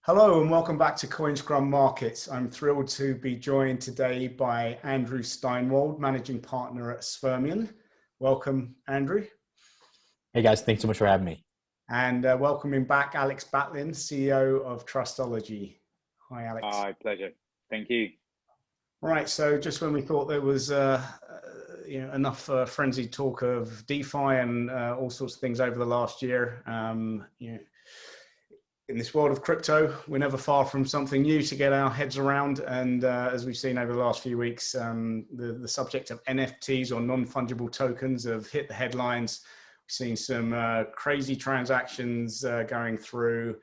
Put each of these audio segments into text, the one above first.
Hello and welcome back to Coinscrum Markets. I'm thrilled to be joined today by Andrew Steinwold, Managing Partner at Sfermion. Welcome, Andrew. Hey guys, thanks so much for having me. And welcoming back Alex Batlin, CEO of Trustology. Hi, Alex. Hi, pleasure. Thank you. Right, so just when we thought there was enough frenzied talk of DeFi and all sorts of things over the last year, in this world of crypto, we're never far from something new to get our heads around. And as we've seen over the last few weeks, the subject of NFTs or non-fungible tokens have hit the headlines. We've seen some crazy transactions going through,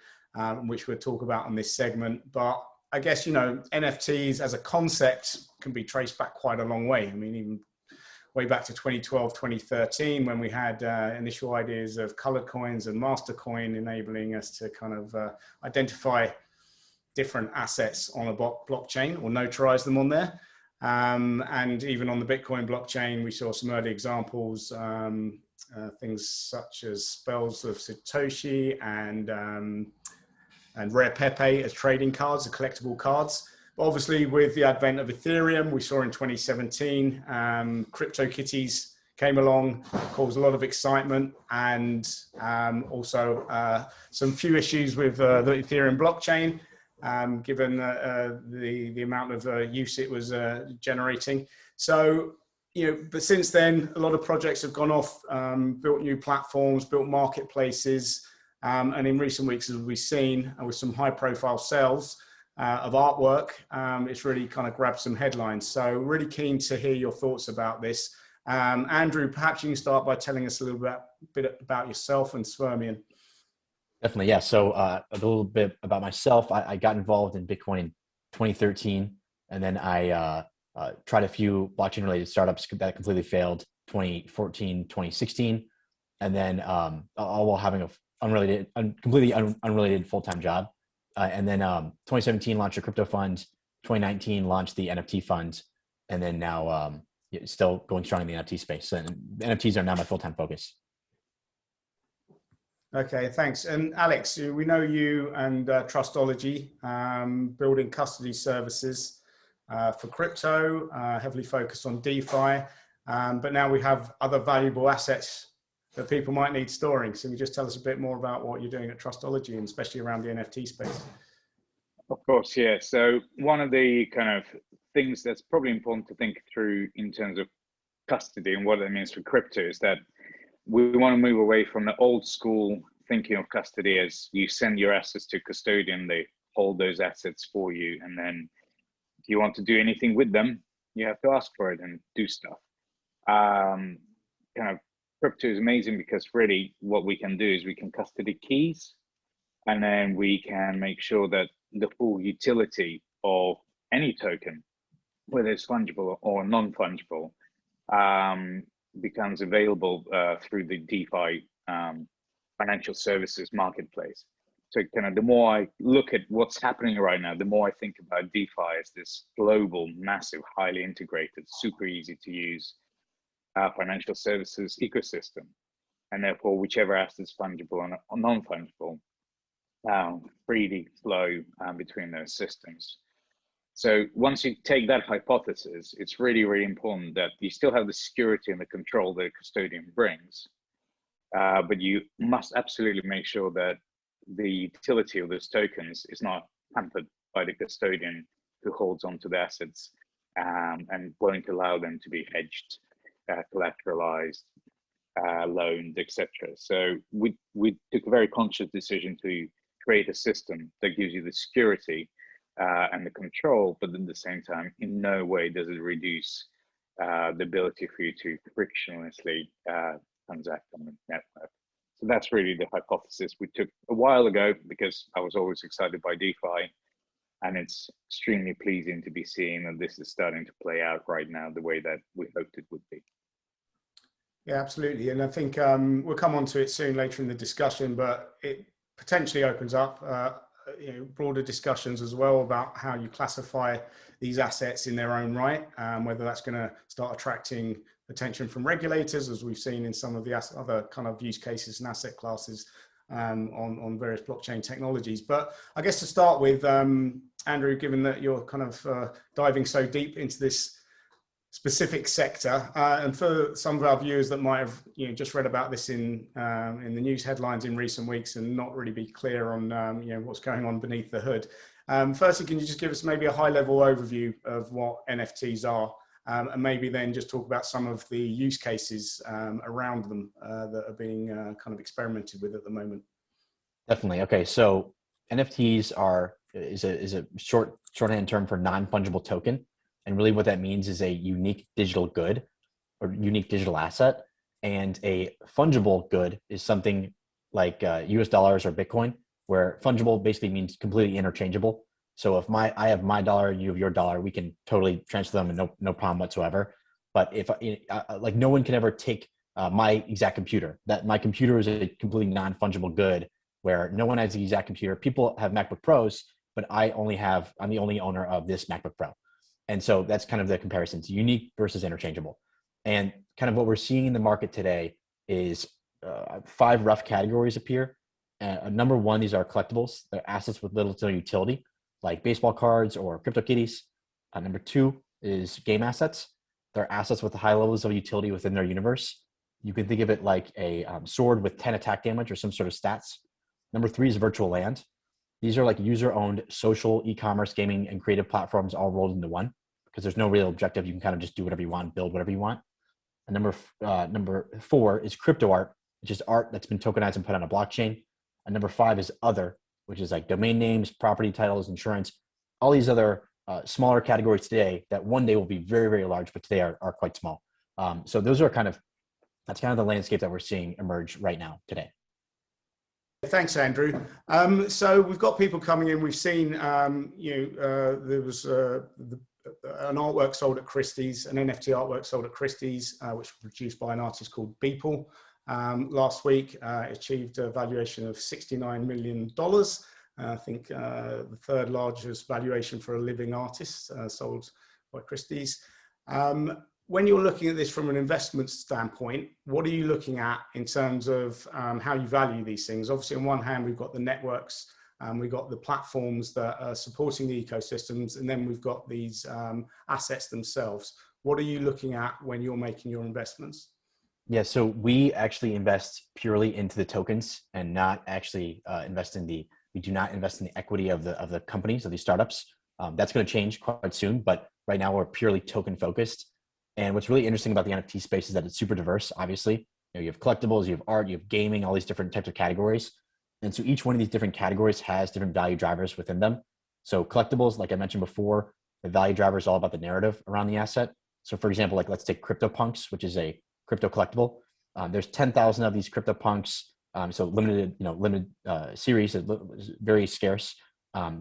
which we'll talk about on this segment. But I guess, NFTs as a concept can be traced back quite a long way. I mean, even way back to 2012, 2013, when we had initial ideas of colored coins and master coin, enabling us to kind of identify different assets on a blockchain or notarize them on there. And even on the Bitcoin blockchain, we saw some early examples, things such as spells of Satoshi and Rare Pepe as trading cards, the collectible cards. Obviously, with the advent of Ethereum, we saw in 2017, CryptoKitties came along, caused a lot of excitement, and also some few issues with the Ethereum blockchain, given the amount of use it was generating. So, but since then, a lot of projects have gone off, built new platforms, built marketplaces, and in recent weeks, as we've seen, with some high-profile sales of artwork, it's really kind of grabbed some headlines. So really keen to hear your thoughts about this. Andrew, perhaps you can start by telling us a little bit about yourself and Sfermion. Definitely, yeah. So a little bit about myself. I got involved in Bitcoin in 2013, and then I tried a few blockchain-related startups that completely failed, 2014, 2016, and then all while having a completely unrelated full-time job. And then 2017 launched a crypto fund, 2019 launched the NFT fund, and then now still going strong in the NFT space. And NFTs are now my full-time focus. Okay, thanks. And Alex, we know you and Trustology building custody services for crypto, heavily focused on DeFi, but now we have other valuable assets that people might need storing. So can you just tell us a bit more about what you're doing at Trustology, and especially around the NFT space? Of course, yeah. So one of the kind of things that's probably important to think through in terms of custody and what that means for crypto is that we want to move away from the old school thinking of custody as you send your assets to a custodian, they hold those assets for you, and then if you want to do anything with them, you have to ask for it and do stuff. Crypto is amazing because really what we can do is we can custody keys, and then we can make sure that the full utility of any token, whether it's fungible or non-fungible, becomes available through the DeFi financial services marketplace. So kind of the more I look at what's happening right now, the more I think about DeFi as this global, massive, highly integrated, super easy to use financial services ecosystem, and therefore whichever asset is fungible or non-fungible freely flow between those systems. So once you take that hypothesis, it's really, really important that you still have the security and the control that a custodian brings, but you must absolutely make sure that the utility of those tokens is not hampered by the custodian who holds onto the assets and won't allow them to be hedged, collateralized, loaned, etc. So we took a very conscious decision to create a system that gives you the security and the control, but at the same time, in no way does it reduce the ability for you to frictionlessly transact on the network. So that's really the hypothesis we took a while ago, because I was always excited by DeFi. And it's extremely pleasing to be seeing that this is starting to play out right now the way that we hoped it would be. Yeah, absolutely. And I think we'll come on to it soon later in the discussion, but it potentially opens up broader discussions as well about how you classify these assets in their own right, whether that's going to start attracting attention from regulators, as we've seen in some of the other kind of use cases and asset classes on various blockchain technologies. But I guess to start with, Andrew, given that you're kind of diving so deep into this specific sector, and for some of our viewers that might have just read about this in the news headlines in recent weeks and not really be clear on what's going on beneath the hood. Firstly, can you just give us maybe a high-level overview of what NFTs are, and maybe then just talk about some of the use cases around them that are being kind of experimented with at the moment? Definitely. Okay, so NFTs is a shorthand term for non-fungible token. And really what that means is a unique digital good or unique digital asset. And a fungible good is something like US dollars or Bitcoin, where fungible basically means completely interchangeable. So if I have my dollar, you have your dollar, we can totally transfer them and no problem whatsoever. But if like no one can ever take my exact computer, that my computer is a completely non-fungible good where no one has the exact computer. People have MacBook Pros, but I'm the only owner of this MacBook Pro. And so that's kind of the comparison. It's unique versus interchangeable. And kind of what we're seeing in the market today is 5 rough categories appear. Number one, these are collectibles. They're assets with little to no utility, like baseball cards or CryptoKitties. Number 2 is game assets. They're assets with high levels of utility within their universe. You can think of it like a sword with 10 attack damage or some sort of stats. Number 3 is virtual land. These are like user-owned social, e-commerce, gaming, and creative platforms all rolled into one because there's no real objective. You can kind of just do whatever you want, build whatever you want. And number 4 is crypto art, which is art that's been tokenized and put on a blockchain. And number 5 is other, which is like domain names, property titles, insurance, all these other smaller categories today that one day will be very, very large, but today are quite small. So that's kind of the landscape that we're seeing emerge right now today. Thanks, Andrew. So we've got people coming in. We've seen, there was an artwork sold at Christie's, an NFT artwork sold at Christie's, which was produced by an artist called Beeple. Last week, achieved a valuation of $69 million. I think the 3rd largest valuation for a living artist sold by Christie's. When you're looking at this from an investment standpoint, what are you looking at in terms of how you value these things? Obviously, on one hand, we've got the networks, we've got the platforms that are supporting the ecosystems, and then we've got these assets themselves. What are you looking at when you're making your investments? Yeah, so we actually invest purely into the tokens and not actually we do not invest in the equity of the companies, of these startups. That's going to change quite soon, but right now we're purely token focused. And what's really interesting about the NFT space is that it's super diverse, obviously. You have collectibles, you have art, you have gaming, all these different types of categories. And so each one of these different categories has different value drivers within them. So collectibles, like I mentioned before, the value driver is all about the narrative around the asset. So for example, like let's take CryptoPunks, which is a crypto collectible. There's 10,000 of these CryptoPunks. So limited series, is very scarce.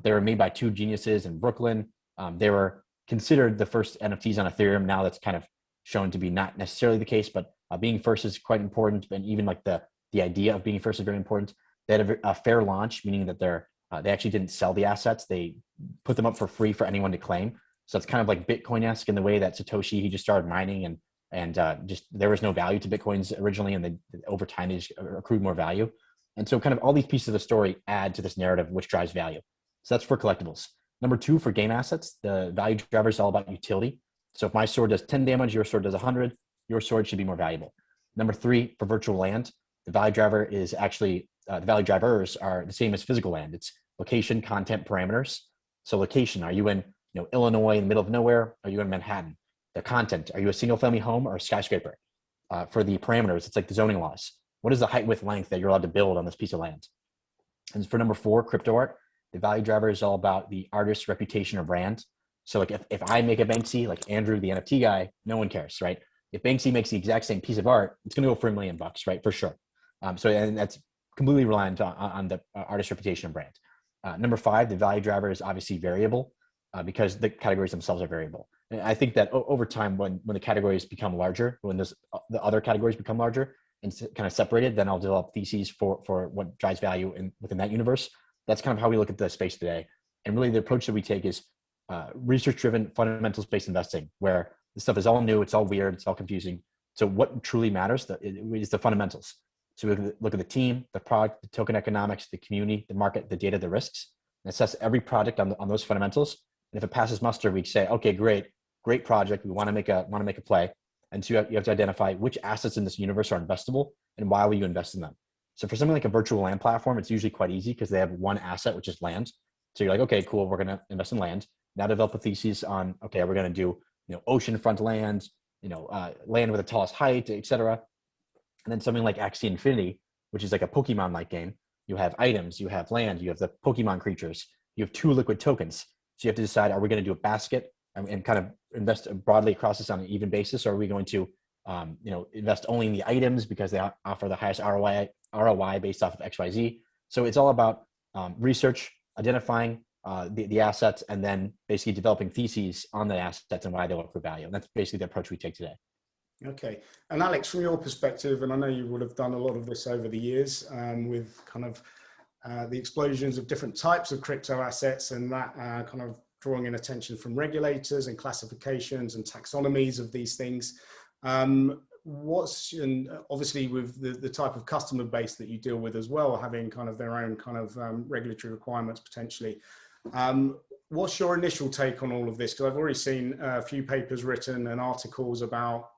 They were made by 2 geniuses in Brooklyn. They were considered the first NFTs on Ethereum. Now that's kind of shown to be not necessarily the case, but being first is quite important. And even like the idea of being first is very important. They had a fair launch, meaning that they actually didn't sell the assets. They put them up for free for anyone to claim. So it's kind of like Bitcoin-esque in the way that Satoshi, he just started mining and just there was no value to Bitcoins originally, and over time they just accrued more value. And so kind of all these pieces of the story add to this narrative, which drives value. So that's for collectibles. Number 2, for game assets, the value driver is all about utility. So if my sword does 10 damage, your sword does 100, your sword should be more valuable. Number 3, for virtual land, the value driver is actually, the value drivers are the same as physical land. It's location, content, parameters. So location, are you in Illinois in the middle of nowhere? Are you in Manhattan? The content, are you a single family home or a skyscraper? For the parameters, it's like the zoning laws. What is the height, width, length that you're allowed to build on this piece of land? And for number 4, crypto art, the value driver is all about the artist's reputation or brand. So like if I make a Banksy, like Andrew, the NFT guy, no one cares, right? If Banksy makes the exact same piece of art, it's going to go for $1 million, right? For sure. And that's completely reliant on the artist's reputation and brand. Number 5, the value driver is obviously variable because the categories themselves are variable. And I think that over time, when the categories become larger, when the other categories become larger and kind of separated, then I'll develop theses for what drives value within that universe. That's kind of how we look at the space today. And really the approach that we take is research-driven, fundamentals-based investing, where the stuff is all new, it's all weird, it's all confusing. So what truly matters is the fundamentals. So we look at the team, the product, the token economics, the community, the market, the data, the risks, and assess every project on those fundamentals. And if it passes muster, we say, okay, great project. We want to make a play. And so you have to identify which assets in this universe are investable and why will you invest in them. So for something like a virtual land platform, it's usually quite easy because they have one asset, which is land. So you're like, okay, cool, we're going to invest in land. Now develop a thesis on, okay, we're going to do, oceanfront land, land with the tallest height, et cetera. And then something like Axie Infinity, which is like a Pokemon-like game. You have items, you have land, you have the Pokemon creatures, you have 2 liquid tokens. So you have to decide, are we going to do a basket and kind of invest broadly across this on an even basis? Or are we going to, invest only in the items because they offer the highest ROI based off of XYZ? So it's all about research, identifying the assets, and then basically developing theses on the assets and why they look for value. And that's basically the approach we take today. Okay. And Alex, from your perspective, and I know you would have done a lot of this over the years with kind of the explosions of different types of crypto assets and that kind of drawing in attention from regulators and classifications and taxonomies of these things. And obviously with the type of customer base that you deal with as well, having kind of their own kind of regulatory requirements potentially. What's your initial take on all of this? Because I've already seen a few papers written and articles about,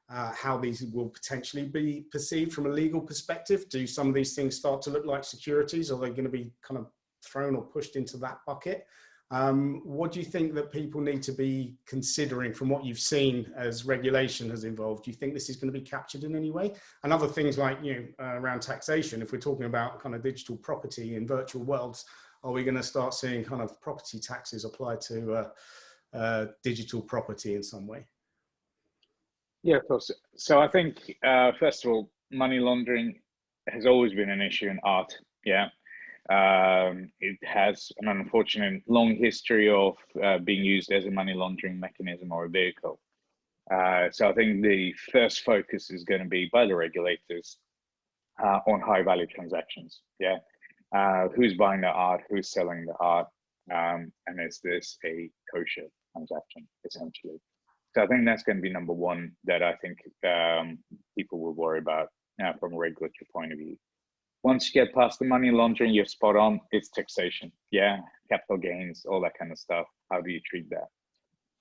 how these will potentially be perceived from a legal perspective. Do some of these things start to look like securities? Are they going to be kind of thrown or pushed into that bucket? What do you think that people need to be considering from what you've seen as regulation has evolved? Do you think this is going to be captured in any way? And other things like, around taxation, if we're talking about kind of digital property in virtual worlds, are we going to start seeing kind of property taxes applied to digital property in some way? Yeah, of course. So I think, first of all, money laundering has always been an issue in art. Yeah. It has an unfortunate long history of being used as a money laundering mechanism or a vehicle. So I think the first focus is going to be by the regulators on high value transactions. Yeah. Who's buying the art, who's selling the art, and is this a kosher transaction, essentially? So I think that's going to be number one that I think people will worry about from a regulatory point of view. Once you get past the money laundering, you're spot on, it's taxation. Yeah, capital gains, all that kind of stuff. How do you treat that?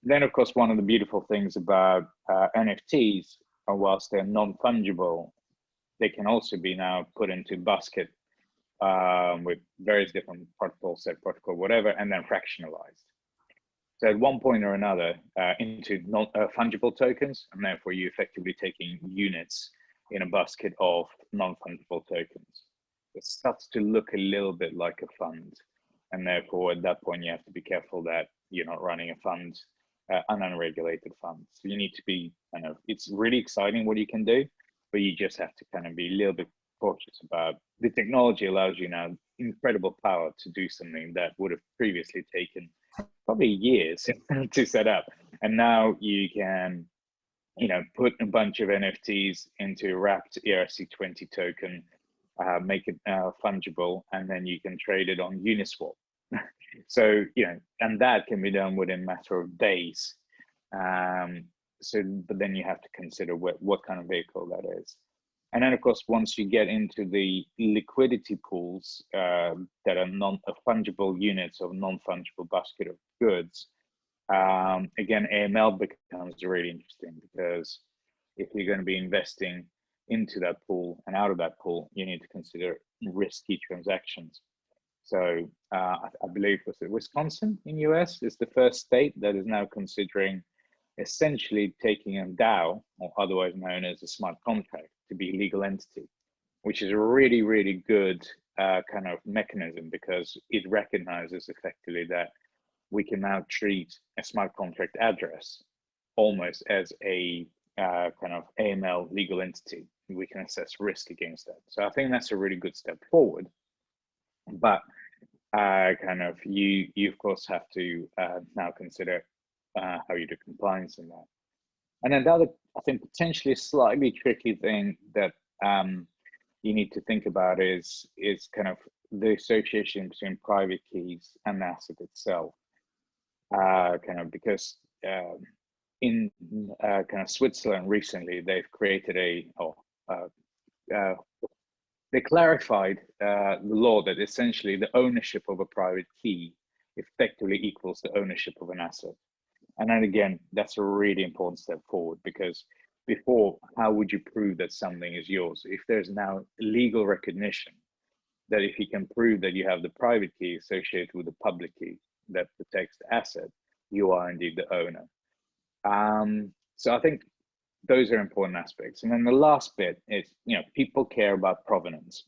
Then, of course, one of the beautiful things about NFTs, whilst they're non-fungible, they can also be now put into basket with various different protocols, set protocol, whatever, and then fractionalized. So at one point or another, into non-fungible tokens, and therefore you're effectively taking units in a basket of non-fungible tokens. It starts to look a little bit like a fund, and therefore at that point you have to be careful that you're not running a fund, an unregulated fund. So you need to be kind of, it's really exciting what you can do, but you just have to kind of be a little bit cautious about the technology. Allows you now incredible power to do something that would have previously taken probably years to set up, and now you can, put a bunch of NFTs into a wrapped ERC20 token, make it fungible, and then you can trade it on Uniswap. So and that can be done within a matter of days. But then you have to consider what kind of vehicle that is. And then, of course, once you get into the liquidity pools that are non-fungible units of non-fungible basket of goods, again, AML becomes really interesting, because if you're going to be investing into that pool and out of that pool, you need to consider risky transactions. So I believe was it Wisconsin in US is the first state that is now considering essentially taking a DAO, or otherwise known as a smart contract, to be a legal entity, which is a really, really good kind of mechanism, because it recognizes effectively that we can now treat a smart contract address almost as a kind of AML legal entity. We can assess risk against that. So I think that's a really good step forward. But kind of you of course have to now consider how you do compliance in that. And then the other, I think, potentially slightly tricky thing that you need to think about is kind of the association between private keys and the asset itself. Kind of because in kind of Switzerland recently, they've created they clarified the law that essentially the ownership of a private key effectively equals the ownership of an asset. And then again, that's a really important step forward, because before, how would you prove that something is yours? If there's now legal recognition that if you can prove that you have the private key associated with the public key that protects the asset, you are indeed the owner. So I think those are important aspects. And then the last bit is, people care about provenance.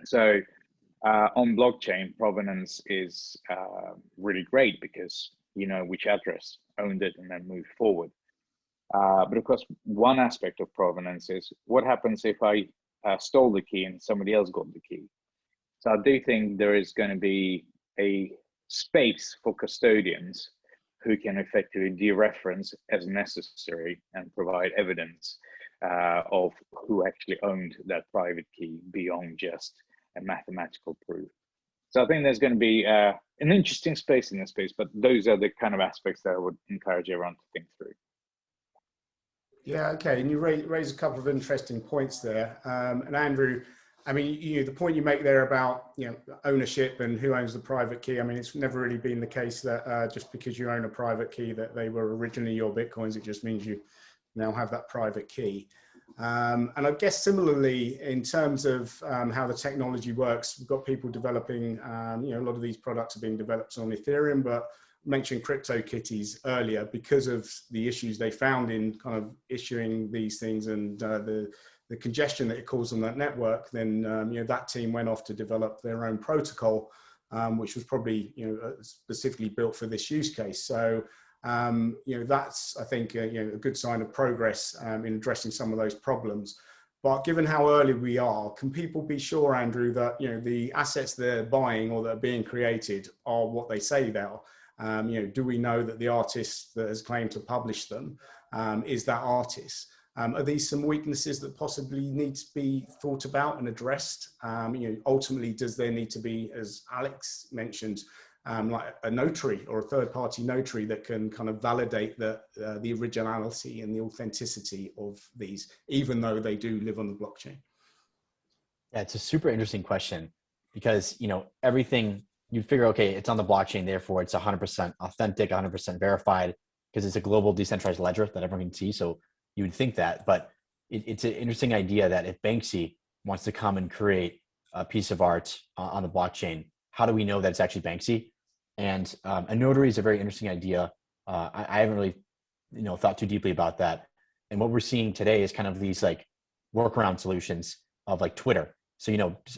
So on blockchain, provenance is really great because you know which address owned it and then move forward. But of course, one aspect of provenance is what happens if I stole the key and somebody else got the key. So I do think there is going to be a space for custodians who can effectively dereference as necessary and provide evidence of who actually owned that private key beyond just a mathematical proof. So I think there's going to be an interesting space in this space, but those are the kind of aspects that I would encourage everyone to think through. Yeah, okay. And you raise a couple of interesting points there. And Andrew, I mean, the point you make there about ownership and who owns the private key. I mean, it's never really been the case that just because you own a private key that they were originally your Bitcoins. It just means you now have that private key. And I guess similarly, in terms of how the technology works, we've got people developing. A lot of these products are being developed on Ethereum, but I mentioned CryptoKitties earlier because of the issues they found in kind of issuing these things and the congestion that it caused on that network. Then that team went off to develop their own protocol, which was probably specifically built for this use case. So that's, I think, a good sign of progress in addressing some of those problems. But given how early we are, can people be sure, Andrew, that the assets they're buying or that are being created are what they say they are? Do we know that the artist that has claimed to publish them is that artist? Are these some weaknesses that possibly need to be thought about and addressed? Ultimately, does there need to be, as Alex mentioned, like a notary or a third-party notary that can kind of validate the originality and the authenticity of these, even though they do live on the blockchain? Yeah, it's a super interesting question because, everything you figure, okay, it's on the blockchain, therefore it's 100% authentic, 100% verified because it's a global decentralized ledger that everyone can see. So you would think that, but it's an interesting idea that if Banksy wants to come and create a piece of art on the blockchain, how do we know that it's actually Banksy? And a notary is a very interesting idea. I haven't really, thought too deeply about that. And what we're seeing today is kind of these like workaround solutions of like Twitter. So,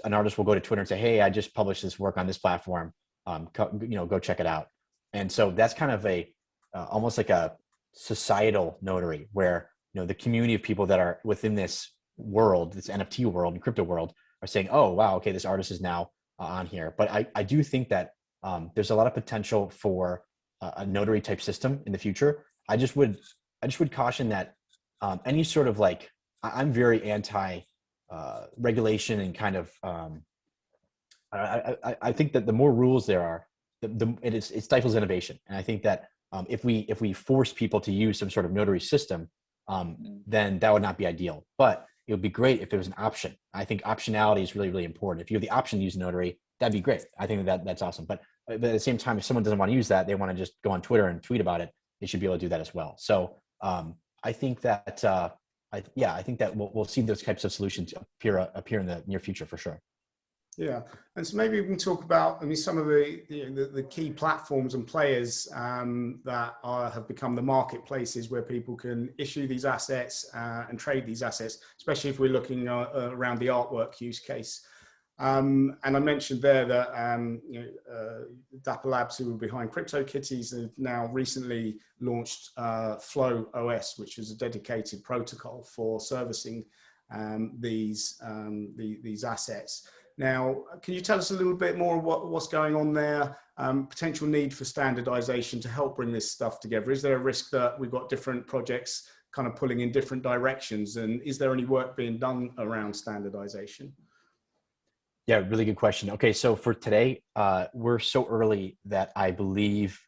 an artist will go to Twitter and say, hey, I just published this work on this platform. Go check it out. And so that's kind of almost like a societal notary where, the community of people that are within this world, this NFT world and crypto world are saying, oh, wow, okay, this artist is now on here. But I do think that there's a lot of potential for a notary type system in the future. I just would caution that any sort of like, I'm very anti regulation and kind of, I think that the more rules there are, it stifles innovation. And I think that if we force people to use some sort of notary system, then that would not be ideal. But it would be great if there was an option. I think optionality is really, really important. If you have the option to use a notary, that'd be great. I think that's awesome. But at the same time, if someone doesn't want to use that, they want to just go on Twitter and tweet about it, they should be able to do that as well. So I think that, I think that we'll see those types of solutions appear in the near future for sure. Yeah, and so maybe we can talk about, some of the key platforms and players that have become the marketplaces where people can issue these assets and trade these assets, especially if we're looking around the artwork use case. And I mentioned there that Dapper Labs, who were behind CryptoKitties, have now recently launched Flow OS, which is a dedicated protocol for servicing these assets. Now, can you tell us a little bit more what's going on there? Potential need for standardization to help bring this stuff together. Is there a risk that we've got different projects kind of pulling in different directions? And is there any work being done around standardization? Yeah, really good question. Okay, so for today, we're so early that I believe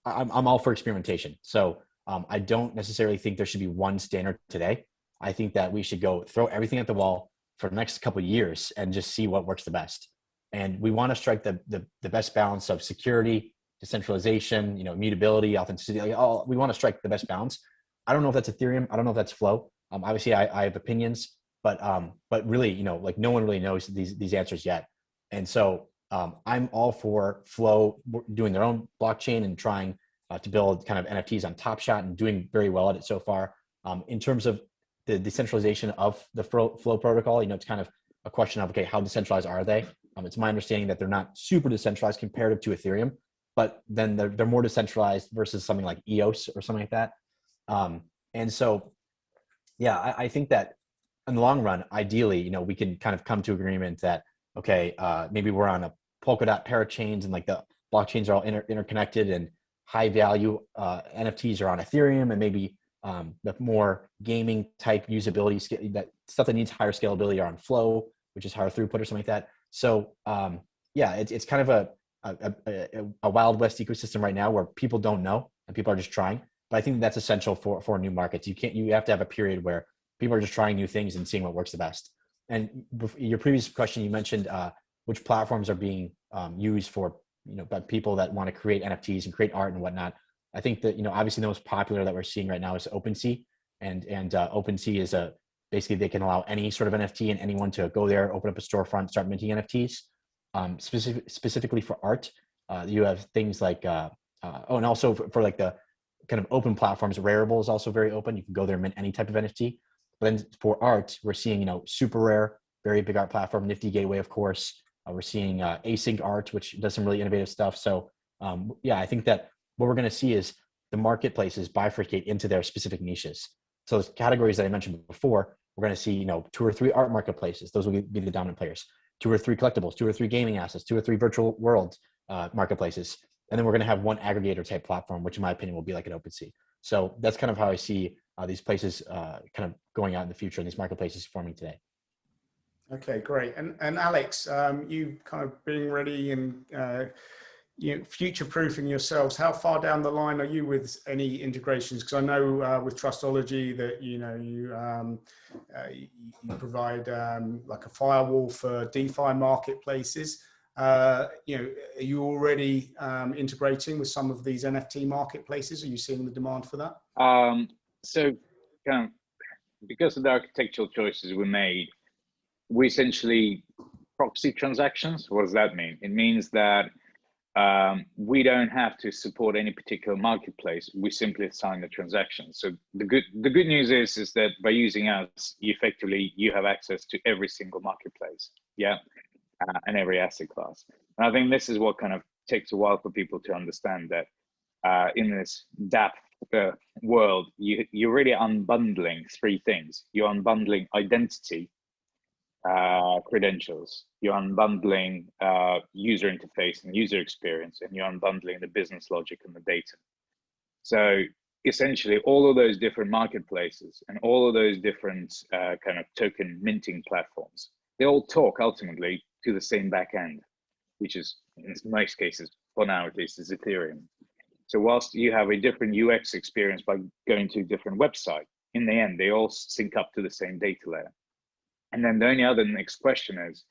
I'm all for experimentation. So I don't necessarily think there should be one standard today. I think that we should throw everything at the wall, for the next couple of years and just see what works the best. And we want to strike the best balance of security, decentralization, immutability, authenticity. We want to strike the best balance. I don't know if that's Ethereum. I don't know if that's Flow. Obviously, I have opinions, but really, like no one really knows these answers yet. And so I'm all for Flow doing their own blockchain and trying to build kind of NFTs on Top Shot and doing very well at it so far. In terms of the decentralization of the Flow protocol, it's kind of a question of, okay, how decentralized are they? It's my understanding that they're not super decentralized comparative to Ethereum, but then they're more decentralized versus something like EOS or something like that. And so, yeah, I think that in the long run, ideally, we can kind of come to agreement that, okay, maybe we're on a Polkadot parachains and like the blockchains are all interconnected, and high value NFTs are on Ethereum, and maybe the more gaming type usability, that stuff that needs higher scalability are on Flow, which is higher throughput or something like that. So yeah, it's kind of a Wild West ecosystem right now where people don't know and people are just trying. But I think that's essential for new markets. You have to have a period where people are just trying new things and seeing what works the best. And your previous question, you mentioned which platforms are being used for by people that want to create NFTs and create art and whatnot. I think that obviously the most popular that we're seeing right now is OpenSea, and OpenSea is basically they can allow any sort of NFT and anyone to go there, open up a storefront, start minting NFTs. Specifically for art, you have things like and also for like the kind of open platforms, Rarible is also very open. You can go there and mint any type of NFT. But then for art, we're seeing Super Rare, very big art platform, Nifty Gateway, of course. We're seeing Async Art, which does some really innovative stuff. So yeah, I think that what we're going to see is the marketplaces bifurcate into their specific niches. So those categories that I mentioned before, we're going to see 2 or 3 art marketplaces. Those will be the dominant players. 2 or 3 collectibles, 2 or 3 gaming assets, 2 or 3 virtual world marketplaces. And then we're going to have one aggregator type platform, which in my opinion will be like an OpenSea. So that's kind of how I see these places kind of going out in the future, and these marketplaces forming today. Okay, great. And Alex, you kind of being ready and future-proofing yourselves, how far down the line are you with any integrations? Because I know with Trustology that you provide like a firewall for DeFi marketplaces. Are you already integrating with some of these NFT marketplaces? Are you seeing the demand for that? So because of the architectural choices we made, we essentially proxy transactions. What does that mean? It means that we don't have to support any particular marketplace. We simply assign the transaction. So the good news is that by using us, you have access to every single marketplace, and every asset class. And I think this is what kind of takes a while for people to understand, that in this DApp world, you're really unbundling 3 things. You're unbundling identity, credentials, you're unbundling user interface and user experience, and you're unbundling the business logic and the data. So essentially all of those different marketplaces and all of those different kind of token minting platforms, they all talk ultimately to the same back end, which is in most cases, for now at least, is Ethereum. So whilst you have a different UX experience by going to a different website, in the end, they all sync up to the same data layer. And then the only other next question is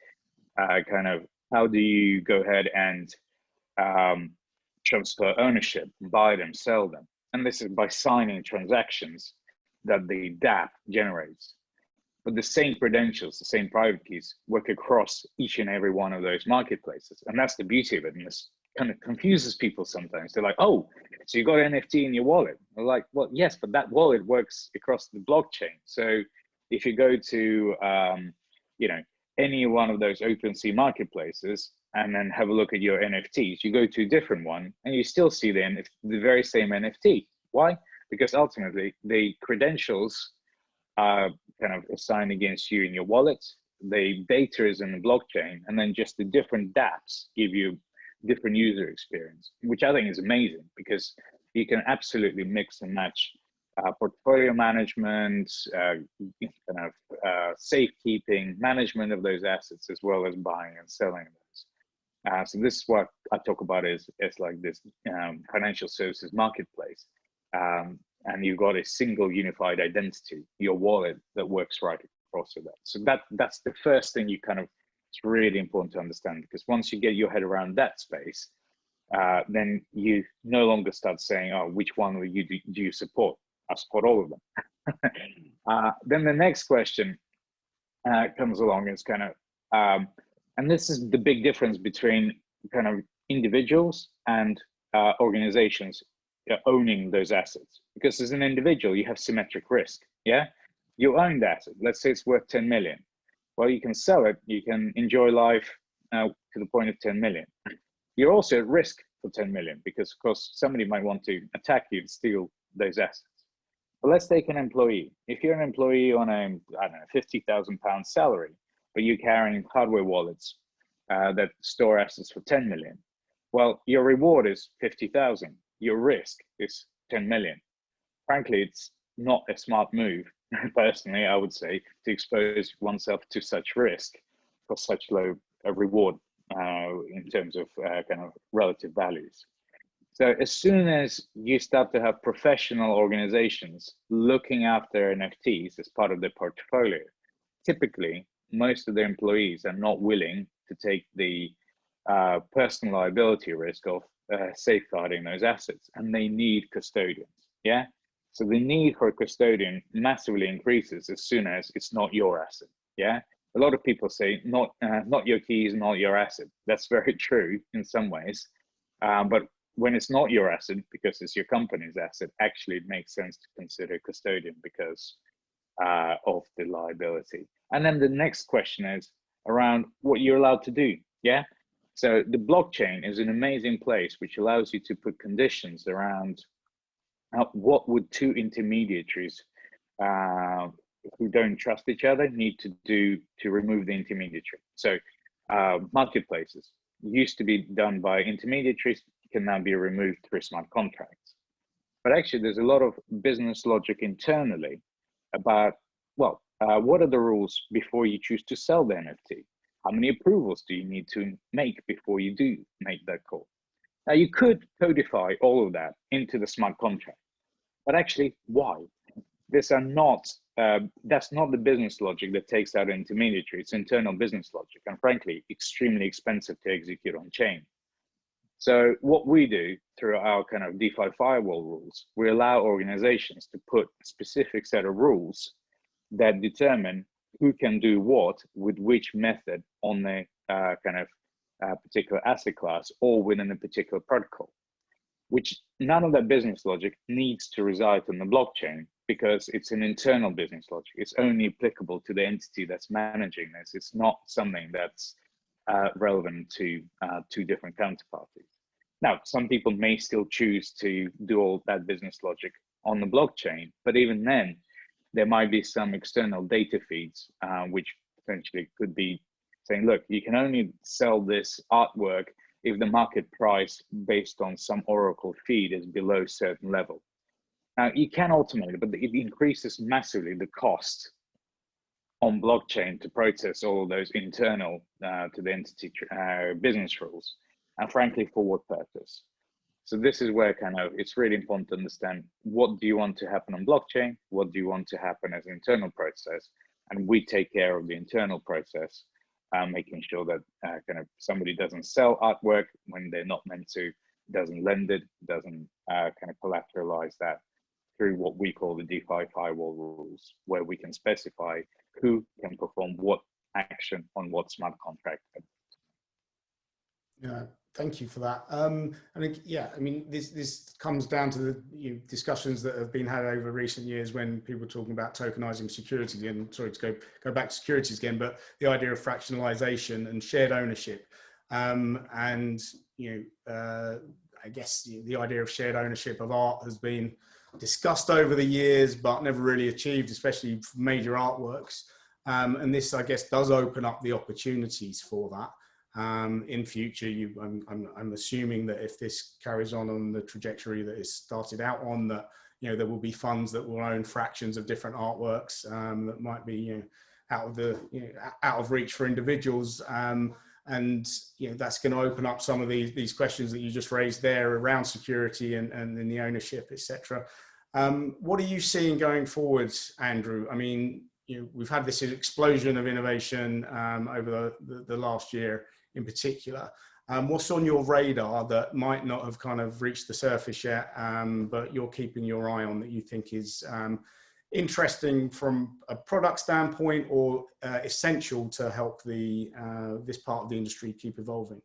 kind of how do you go ahead and transfer ownership, buy them, sell them? And this is by signing transactions that the DApp generates. But the same credentials, the same private keys work across each and every one of those marketplaces. And that's the beauty of it. And this kind of confuses people sometimes. They're like, oh, so you got an NFT in your wallet. I'm like, well, yes, but that wallet works across the blockchain. So if you go to, any one of those OpenSea marketplaces and then have a look at your NFTs, you go to a different one and you still see the very same NFT. Why? Because ultimately the credentials are kind of assigned against you in your wallet. The data is in the blockchain, and then just the different dApps give you different user experience, which I think is amazing because you can absolutely mix and match portfolio management, safekeeping, management of those assets, as well as buying and selling those. So this is what I talk about is like this financial services marketplace. And you've got a single unified identity, your wallet, that works right process that. So that's the first thing you kind of, it's really important to understand, because once you get your head around that space, then you no longer start saying, oh, which one do you support? I support all of them. Then the next question comes along is kind of, and this is the big difference between kind of individuals and organizations owning those assets. Because as an individual, you have symmetric risk. Yeah, you own the asset. Let's say it's worth 10 million. Well, you can sell it. You can enjoy life to the point of 10 million. You're also at risk for 10 million because, of course, somebody might want to attack you and steal those assets. But let's take an employee. If you're an employee on a, I don't know, £50,000 salary, but you're carrying hardware wallets that store assets for 10 million, well, your reward is 50,000. Your risk is 10 million. Frankly, it's not a smart move, personally, I would say, to expose oneself to such risk for such low reward in terms of kind of relative values. So as soon as you start to have professional organizations looking after NFTs as part of their portfolio, typically most of their employees are not willing to take the personal liability risk of safeguarding those assets, and they need custodians. Yeah. So the need for a custodian massively increases as soon as it's not your asset. Yeah. A lot of people say not your keys, not your asset. That's very true in some ways, but when it's not your asset because it's your company's asset, actually it makes sense to consider custodian because of the liability. And then the next question is around what you're allowed to do. Yeah. So the blockchain is an amazing place which allows you to put conditions around what would two intermediaries who don't trust each other need to do to remove the intermediary. So marketplaces used to be done by intermediaries, can now be removed through smart contracts. But actually there's a lot of business logic internally about, well, what are the rules before you choose to sell the NFT? How many approvals do you need to make before you do make that call? Now you could codify all of that into the smart contract, but actually why? These are not, that's not the business logic that takes out an intermediary. It's internal business logic, and frankly, extremely expensive to execute on chain. So what we do through our kind of DeFi firewall rules, we allow organizations to put a specific set of rules that determine who can do what with which method on the kind of particular asset class or within a particular protocol, which none of that business logic needs to reside on the blockchain because it's an internal business logic. It's only applicable to the entity that's managing this. It's not something that's relevant to two different counterparties. Now, some people may still choose to do all that business logic on the blockchain, but even then, there might be some external data feeds, which potentially could be saying, look, you can only sell this artwork if the market price based on some Oracle feed is below a certain level. Now, you can automate it, but it increases massively the cost on blockchain to process all of those internal to the entity business rules, and frankly, for what purpose? So this is where kind of it's really important to understand what do you want to happen on blockchain, what do you want to happen as an internal process, and we take care of the internal process, making sure that kind of somebody doesn't sell artwork when they're not meant to, doesn't lend it, doesn't kind of collateralize that through what we call the DeFi firewall rules, where we can specify who can perform what action on what smart contract. Yeah, thank you for that. Yeah, I mean, this comes down to the discussions that have been had over recent years when people are talking about tokenizing securities again. Sorry to go back to securities again, but the idea of fractionalization and shared ownership, and I guess the idea of shared ownership of art has been discussed over the years, but never really achieved, especially for major artworks. And this, I guess, does open up the opportunities for that. In future, I'm assuming that if this carries on the trajectory that it started out on, that there will be funds that will own fractions of different artworks that might be out of reach for individuals, and that's going to open up some of these questions that you just raised there around security and the ownership, etc. What are you seeing going forwards, Andrew? I mean, we've had this explosion of innovation over the last year in particular. What's on your radar that might not have kind of reached the surface yet, but you're keeping your eye on, that you think is interesting from a product standpoint, or essential to help this part of the industry keep evolving?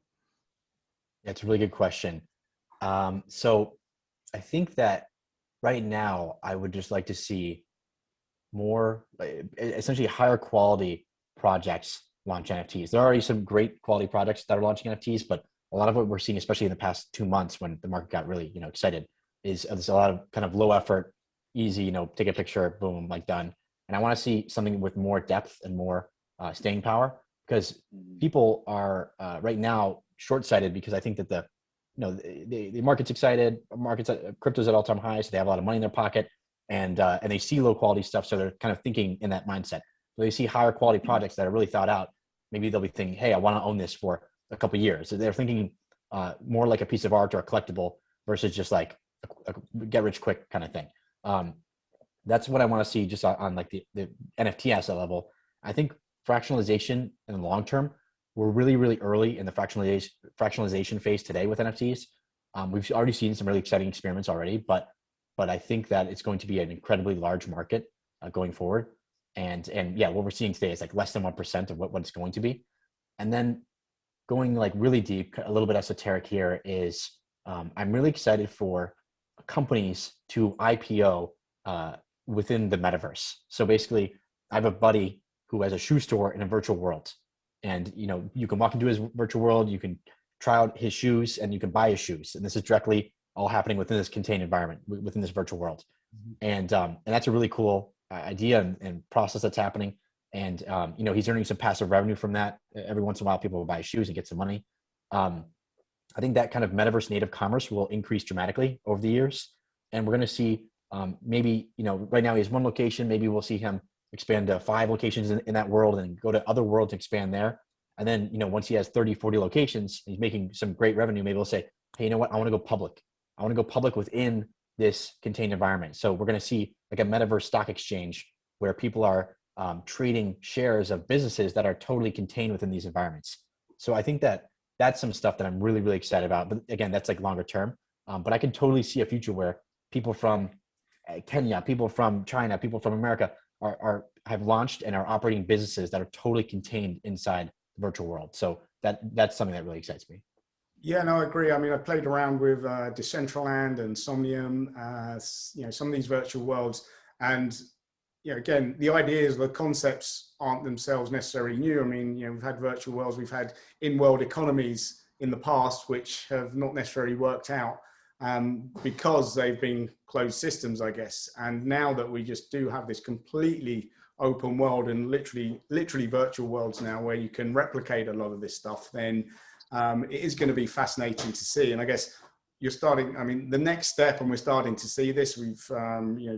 That's a really good question. So I think that right now I would just like to see more, essentially higher quality projects launch NFTs. There are already some great quality projects that are launching NFTs, but a lot of what we're seeing, especially in the past 2 months when the market got really, excited, is there's a lot of kind of low effort, easy, take a picture, boom, like done. And I want to see something with more depth and more staying power, because people are right now short-sighted, because I think that the market's excited, crypto's at all-time highs, so they have a lot of money in their pocket, and they see low quality stuff, so they're kind of thinking in that mindset. So they see higher quality projects that are really thought out. Maybe they'll be thinking, hey, I want to own this for a couple of years. So they're thinking more like a piece of art or a collectible versus just like a get rich quick kind of thing. That's what I want to see just on like the NFT asset level. I think fractionalization in the long term, we're really, really early in the fractionalization phase today with NFTs. We've already seen some really exciting experiments already, but I think that it's going to be an incredibly large market going forward. And yeah, what we're seeing today is like less than 1% of what it's going to be. And then going like really deep, a little bit esoteric here, is I'm really excited for companies to IPO within the metaverse. So basically, I have a buddy who has a shoe store in a virtual world, and you can walk into his virtual world, you can try out his shoes, and you can buy his shoes, and this is directly all happening within this contained environment, within this virtual world. And that's a really cool idea and process that's happening. And he's earning some passive revenue from that. Every once in a while, people will buy shoes and get some money. I think that kind of metaverse native commerce will increase dramatically over the years, and we're going to see maybe right now he has one location. Maybe we'll see him expand to 5 locations in that world, and go to other worlds and expand there. And then once he has 30, 40 locations, he's making some great revenue. Maybe we'll say, hey, you know what? I want to go public. I want to go public within this contained environment. So we're going to see like a metaverse stock exchange where people are trading shares of businesses that are totally contained within these environments. So I think that that's some stuff that I'm really, really excited about. But again, that's like longer term. But I can totally see a future where people from Kenya, people from China, people from America have launched and are operating businesses that are totally contained inside the virtual world. So that's something that really excites me. Yeah, no, I agree. I mean, I played around with Decentraland and Somnium, some of these virtual worlds. And, again, the ideas, the concepts aren't themselves necessarily new. I mean, we've had virtual worlds, we've had in-world economies in the past, which have not necessarily worked out because they've been closed systems, I guess. And now that we just do have this completely open world and literally virtual worlds now where you can replicate a lot of this stuff, then it is going to be fascinating to see. And I guess the next step, and we're starting to see this, we've,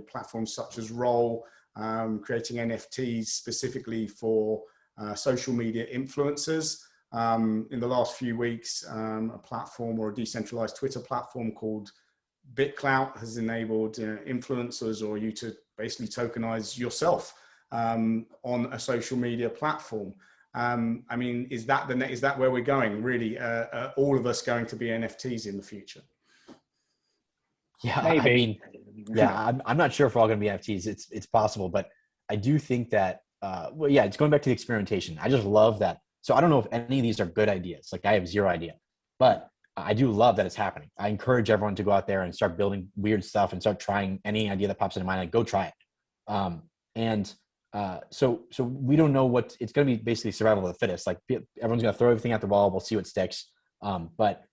platforms such as Roll, creating NFTs specifically for social media influencers. In the last few weeks, a platform or a decentralized Twitter platform called BitClout has enabled influencers or you to basically tokenize yourself on a social media platform. I mean, is that where we're going? Really, all of us going to be NFTs in the future? Yeah, maybe. I mean, yeah, I'm not sure if we're all going to be NFTs. It's possible, but I do think that, it's going back to the experimentation. I just love that. So I don't know if any of these are good ideas. Like I have zero idea, but I do love that it's happening. I encourage everyone to go out there and start building weird stuff and start trying any idea that pops into mind. Like go try it. So we don't know what it's going to be. Basically survival of the fittest. Like everyone's going to throw everything at the wall. We'll see what sticks. But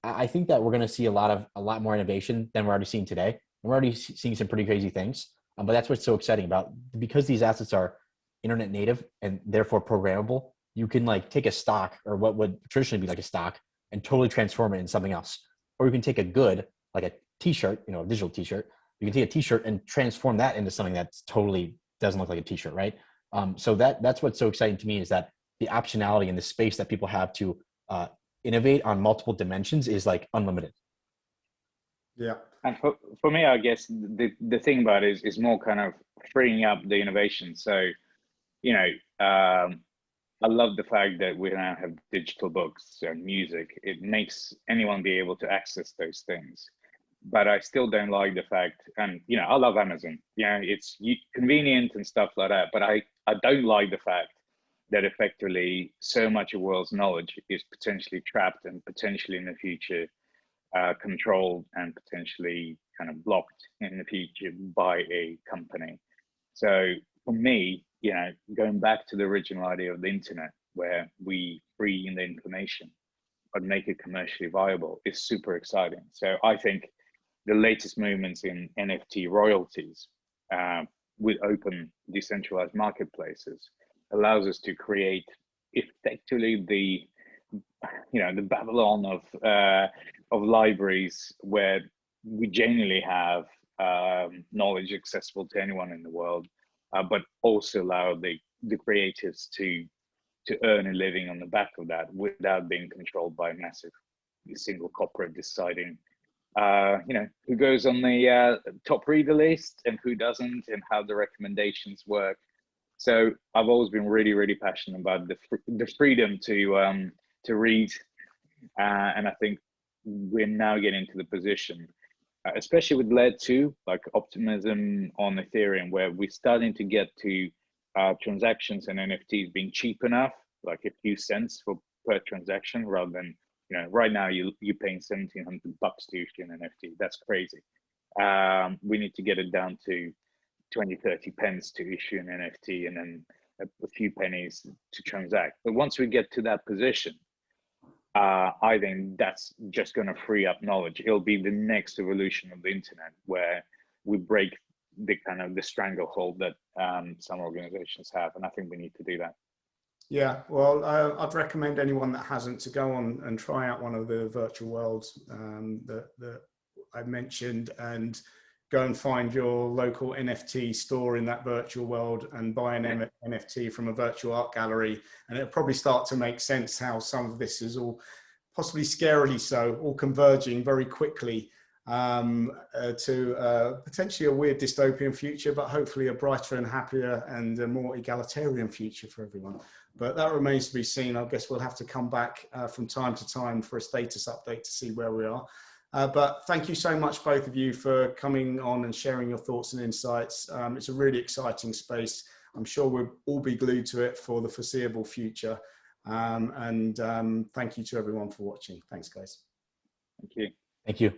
I think that we're going to see a lot more innovation than we're already seeing today. And we're already seeing some pretty crazy things. But that's what's so exciting about, because these assets are internet native and therefore programmable. You can like take a stock or what would traditionally be like a stock and totally transform it into something else. Or you can take a good, like a t-shirt, a digital t-shirt. You can take a t-shirt and transform that into something that's totally doesn't look like a t-shirt, right? So that's what's so exciting to me, is that the optionality and the space that people have to innovate on multiple dimensions is like unlimited. Yeah. And for me, I guess the thing about it is more kind of freeing up the innovation. So you know, I love the fact that we now have digital books and music. It makes anyone be able to access those things. But I still don't like the fact, and you know, I love Amazon. Yeah, it's convenient and stuff like that. But I don't like the fact that effectively so much of the world's knowledge is potentially trapped and potentially in the future controlled and potentially kind of blocked in the future by a company. So for me, you know, going back to the original idea of the internet, where we free the information but make it commercially viable, is super exciting. So I think the latest movements in NFT royalties with open decentralized marketplaces allows us to create effectively the, you know, the Babylon of libraries where we genuinely have knowledge accessible to anyone in the world, but also allow the creators to earn a living on the back of that without being controlled by a massive single corporate deciding, you know, who goes on the top reader list and who doesn't, and how the recommendations work. So I've always been really, really passionate about the freedom to read, and I think we're now getting to the position, especially with Layer 2, like optimism on Ethereum, where we're starting to get to transactions and NFTs being cheap enough, like a few cents per transaction, rather than, you know, right now you're paying $1,700 to issue an NFT. That's crazy. We need to get it down to 20, 30 pence to issue an NFT, and then a few pennies to transact. But once we get to that position, I think that's just going to free up knowledge. It'll be the next evolution of the internet, where we break the kind of the stranglehold that some organizations have, and I think we need to do that. Yeah, well, I'd recommend anyone that hasn't to go on and try out one of the virtual worlds that I mentioned, and go and find your local NFT store in that virtual world and buy an NFT from a virtual art gallery. And it'll probably start to make sense how some of this is all, possibly scarily so, all converging very quickly to potentially a weird dystopian future, but hopefully a brighter and happier and a more egalitarian future for everyone. But that remains to be seen. I guess we'll have to come back from time to time for a status update to see where we are. But thank you so much, both of you, for coming on and sharing your thoughts and insights. It's a really exciting space. I'm sure we'll all be glued to it for the foreseeable future. Thank you to everyone for watching. Thanks, guys. Thank you. Thank you.